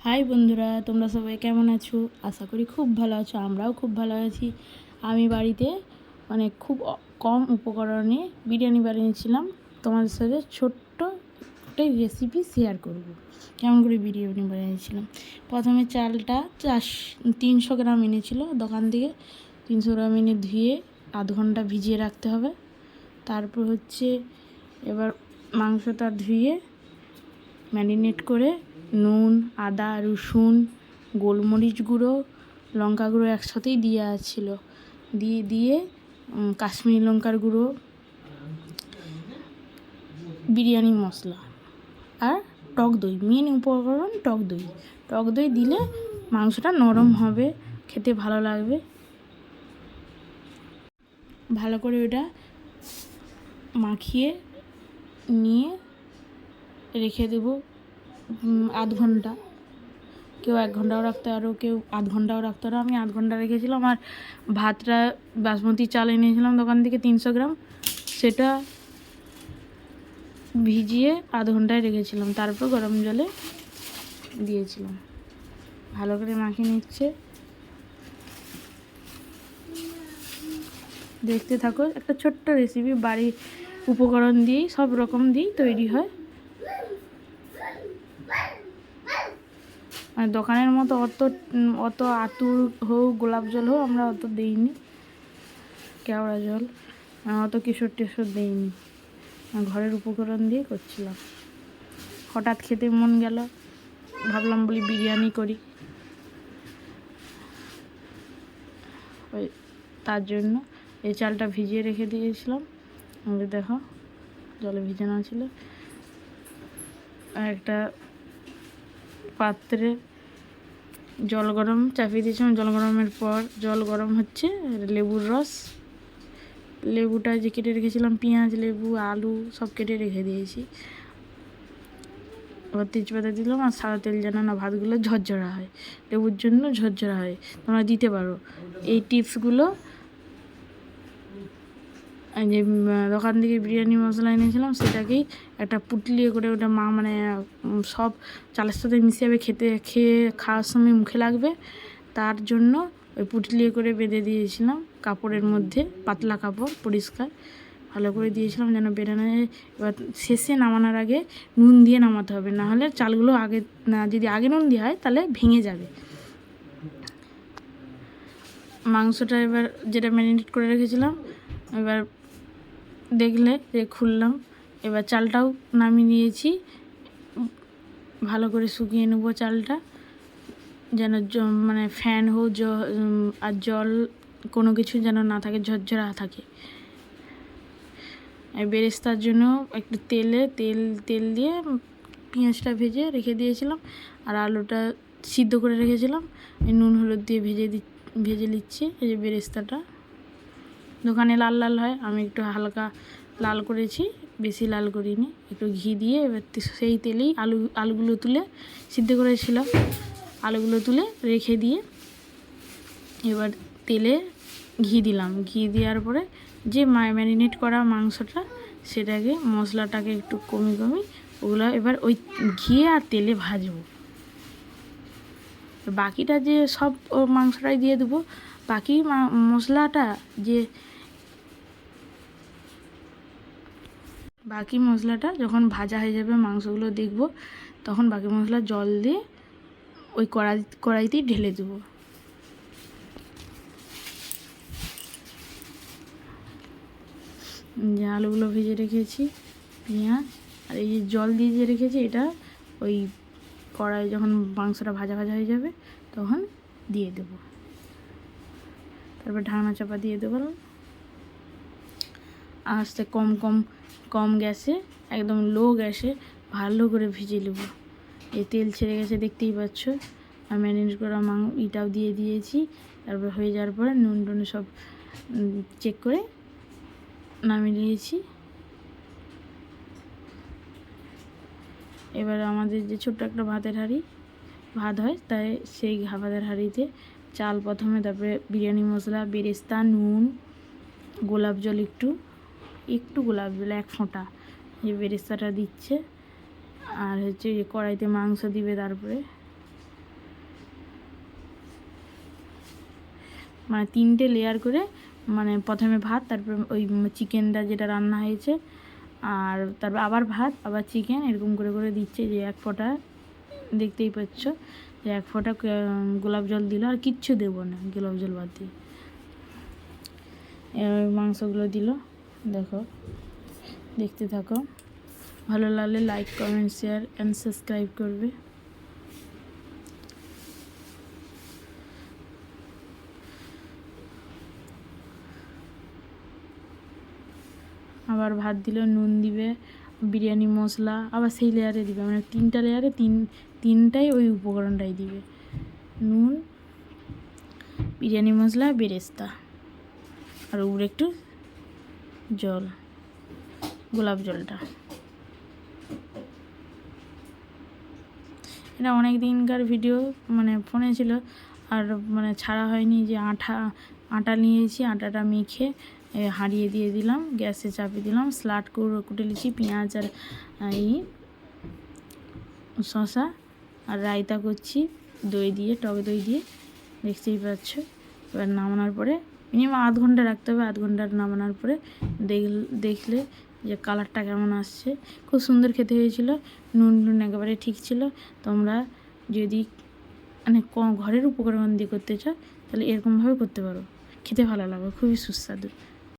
High বন্ধুরা, তোমরা সবাই কেমন আছো? আশা করি খুব ভালো আছো। আমরাও খুব ভালো আছি। আমি বাড়িতে খুব কম উপকরণে বিরিয়ানি বানিয়েছিলাম। তোমাদের সাথে ছোট্ট একটা রেসিপি শেয়ার করব, কেমন করে বিরিয়ানি বানিয়েছিলাম। প্রথমে চালটা 300 গ্রাম এনেছিল দোকান থেকে। 300 গ্রাম এনে ধুয়ে আধ ঘন্টা ভিজিয়ে রাখতে হবে। তারপর এবার মাংসটা ধুয়ে ম্যারিনেট করে নুন, আদা, রসুন, গোলমরিচ গুঁড়ো, লঙ্কা গুঁড়ো একসাথেই দেওয়া ছিল। দিয়ে কাশ্মীরি লঙ্কার গুঁড়ো, বিরিয়ানি মশলা আর টক দই, মেন উপকরণ টক দই। টক দই দিলে মাংসটা নরম হবে, খেতে ভালো লাগবে। ভালো করে ওটা মাখিয়ে নিয়ে রেখে দেবো আধ ঘন্টা। কেউ 1 ঘন্টাও রাখতে পারো, কেউ আধ ঘন্টাও রাখতে পারো। আমি আধ ঘন্টা রেখেছিলাম। আর ভাতটা বাসমতি চাল এনেছিলাম দোকান থেকে 300 গ্রাম, সেটা ভিজিয়ে আধ ঘন্টায় রেখেছিলাম। তারপর গরম জলে দিয়েছিলাম। ভালো করে মাখিয়ে নিচ্ছে, দেখতে থাকো। একটা ছোট্ট রেসিপি, বাড়ির উপকরণ দিয়েই সব রকম দিয়েই তৈরি হয়। দোকানের মতো অত আতুর হোক, গোলাপ জল হোক, আমরা অত দিইনি, কেওড়া জল, অত কেশর টেশর দিইনি। ঘরের উপকরণ দিয়ে করছিলাম। হঠাৎ খেতে মন গেল, ভাবলাম বলি বিরিয়ানি করি। তার জন্য এই চালটা ভিজিয়ে রেখে দিয়েছিলাম। দেখো, জলে ভিজানো ছিল। আর একটা পাত্রে জল গরম চাপিয়ে দিয়েছিলাম। জল গরমের পর জল গরম হচ্ছে, লেবুর রস, লেবুটা যে কেটে রেখেছিলাম, পেঁয়াজ, লেবু, আলু সব কেটে রেখে দিয়েছি। এবার তেজপাতা দিলাম। আর সাদা তেল যেন না ভাতগুলো ঝরঝরা হয়, লেবুর জন্য ঝরঝরা হয়, তোমরা দিতে পারো। এই টিপসগুলো যে দোকান থেকে বিরিয়ানি মশলা এনেছিলাম, সেটাকেই একটা পুটলিয়ে করে ওটা সব চালের সাথে মিশিয়ে খেয়ে খাওয়ার সময় মুখে লাগবে। তার জন্য ওই পুটলিয়ে করে বেঁধে দিয়েছিলাম কাপড়ের মধ্যে, পাতলা কাপড় পরিষ্কার, ভালো করে দিয়েছিলাম যেন বেরোনো যায়। এবার শেষে নামানোর আগে নুন দিয়ে নামাতে হবে, নাহলে চালগুলো যদি আগে নুন দেওয়া হয় তাহলে ভেঙে যাবে। মাংসটা এবার যেটা ম্যারিনেট করে রেখেছিলাম, এবার দেখলে যে খুললাম। এবার চালটাও নামিয়ে নিয়েছি। ভালো করে শুকিয়ে নেবো চালটা, যেন ফ্যান হোক আর জল কোনো কিছু যেন না থাকে, ঝরঝরা থাকে। বেরেস্তার জন্য একটু তেল দিয়ে পেঁয়াজটা ভেজে রেখে দিয়েছিলাম। আর আলুটা সিদ্ধ করে রেখেছিলাম, নুন হলুদ দিয়ে ভেজে নিচ্ছি। এই যে বেরেস্তাটা দোকানে লাল লাল হয়, আমি একটু হালকা লাল করেছি, বেশি লাল করিনি। একটু ঘি দিয়ে এবার সেই তেলেই আলুগুলো তুলে, সিদ্ধ করেছিলাম আলুগুলো তুলে রেখে দিয়ে এবার তেলে ঘি দিলাম। ঘি দেওয়ার পরে যে ম্যারিনেট করা মাংসটা, সেটাকে মশলাটাকে একটু কমি ওগুলো এবার ওই ঘি আর তেলে ভাজবো। বাকিটা যে সব মাংসটাই দিয়ে দেবো। বাকি মশলাটা যখন ভাজা হয়ে যাবে, মাংসগুলো দেখবো, তখন বাকি মশলা জল দিয়ে ওই কড়াইতেই ঢেলে দেবো। যে আলুগুলো ভেজে রেখেছি, পেঁয়াজ আর এই যে জল দিয়ে যে রেখেছি, এটা ওই কড়াই যখন মাংসটা ভাজা হয়ে যাবে তখন দিয়ে দেবো। তারপর ঢাকনা চাপা দিয়ে দেবো। আস্তে কম গ্যাসে, একদম লো গ্যাসে ভালো করে ভেজে নেবো। এই তেল ছেড়ে গেছে, দেখতেই পাচ্ছ। আর ম্যারিনেট করা এটাও দিয়ে দিয়েছি। তারপর হয়ে যাওয়ার পরে নুন টুন সব চেক করে নামিয়ে নিয়েছি। এবার আমাদের যে ছোট্ট একটা ভাতের হাঁড়ি, ভাত হয়, তাই সেই ভাতের হাঁড়িতে চাল প্রথমে, তারপরে বিরিয়ানি মশলা, বেরেস্তা, নুন, গোলাপ জল, একটু গোলাপ জল 1 ফোঁটা, এই বেরেস্তাটা দিচ্ছে। আর যে কড়াইতে মাংস দিবে, তারপরে মানে 3টে লেয়ার করে, মানে প্রথমে ভাত, তারপর ওই চিকেনটা যেটা রান্না হয়েছে, আর তারপর আবার ভাত, আবার চিকেন, এরকম করে করে দিচ্ছে। যে এক ফোঁটা দেখতেই পাচ্ছ যে এক ফোঁটা গোলাপ জল দিল, আর কিচ্ছু দেবো না গোলাপ জল বাদ দিয়ে। এবার মাংসগুলো দিল, দেখো, দেখতে থাকো। ভালো লাগলে like, comment, share and subscribe করবে। আবার ভাত দিলে নুন দিবে, বিরিয়ানি মশলা আবার সেই লেয়ারে দিবে, মানে 3টা লেয়ারে তিনটাই ওই উপকরণটাই দিবে। নুন, বিরিয়ানি মশলা, বেরেস্তা, আর উপরে একটু জল, গোলাপ জলটা। এটা অনেক দিনকার ভিডিও, মানে ফোনে ছিল, আর মানে ছাড়া হয়নি। যে আটা নিয়েছি, আটাটা মেখে হাঁড়িয়ে দিয়ে দিলাম, গ্যাসে চাপিয়ে দিলাম, স্লাট কুটে নিয়েছি, পেঁয়াজ আর এই শসা, আর রায়তা করছি দই দিয়ে, টক দই দিয়ে, দেখতেই পাচ্ছ। এবার নামানোর পরে মিনিমাম আধ ঘন্টা রাখতে হবে। আধ ঘন্টা নামানোর পরে দেখলে যে কালারটা কেমন আসছে, খুব সুন্দর খেতে হয়েছিল। নুন একেবারে ঠিক ছিল। তোমরা যদি মানে ঘরের উপকরণ দিয়ে করতে চাও তাহলে এরকমভাবে করতে পারো, খেতে ভালো লাগবে, খুবই সুস্বাদু।